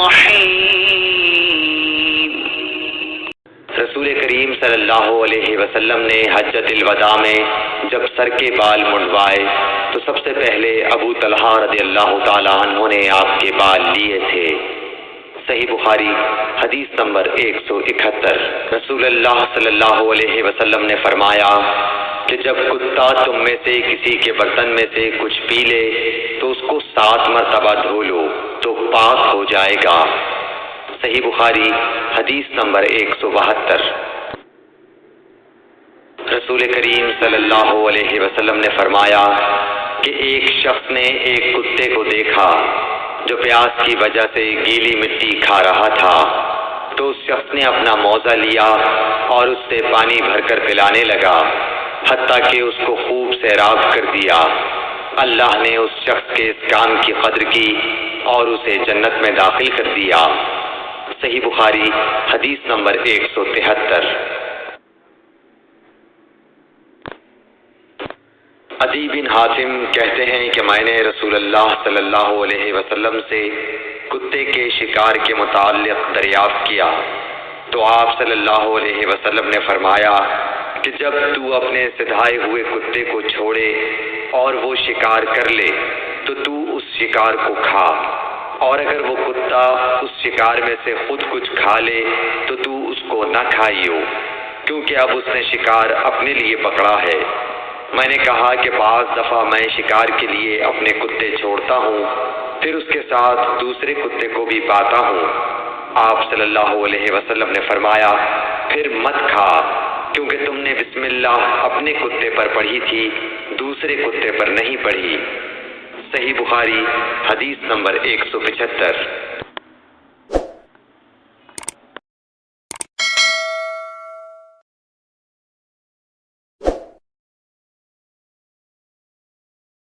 الرحيم. رسول کریم صلی اللہ علیہ وسلم نے حجۃ الوداع میں جب سر کے بال منڈوائے تو سب سے پہلے ابو طلحہ رضی اللہ تعالیٰ عنہ نے آپ کے بال لیے تھے. صحیح بخاری حدیث نمبر 171. رسول اللہ صلی اللہ علیہ وسلم نے فرمایا کہ جب کتا تم میں سے کسی کے برتن میں سے کچھ پی لے تو اس کو 7 مرتبہ دھو لو تو پاک ہو جائے گا. صحیح بخاری حدیث نمبر 172. رسول کریم صلی اللہ علیہ وسلم نے فرمایا کہ ایک شخص نے ایک کتے کو دیکھا جو پیاس کی وجہ سے گیلی مٹی کھا رہا تھا تو اس شخص نے اپنا موزہ لیا اور اس سے پانی بھر کر پلانے لگا حتیٰ کہ اس کو خوب سیراب کر دیا. اللہ نے اس شخص کے اس کام کی قدر کی اور اسے جنت میں داخل کر دیا. صحیح بخاری حدیث نمبر 173. عدی بن حاتم کہتے ہیں کہ میں نے رسول اللہ صلی اللہ علیہ وسلم سے کتے کے شکار کے متعلق دریافت کیا تو آپ صلی اللہ علیہ وسلم نے فرمایا کہ جب تو اپنے سدھائے ہوئے کتے کو چھوڑے اور وہ شکار کر لے تو تو اس شکار کو کھا، اور اگر وہ کتا اس شکار میں سے خود کچھ کھا لے تو تو اس کو نہ کھائیو، کیونکہ اب اس نے شکار اپنے لیے پکڑا ہے. میں نے کہا کہ بعض دفعہ میں شکار کے لیے اپنے کتے چھوڑتا ہوں پھر اس کے ساتھ دوسرے کتے کو بھی پاتا ہوں. آپ صلی اللہ علیہ وسلم نے فرمایا پھر مت کھا، کیونکہ تم نے بسم اللہ اپنے کتے پر پڑھی تھی، دوسرے کتے پر نہیں پڑھی. صحیح بخاری حدیث نمبر 175.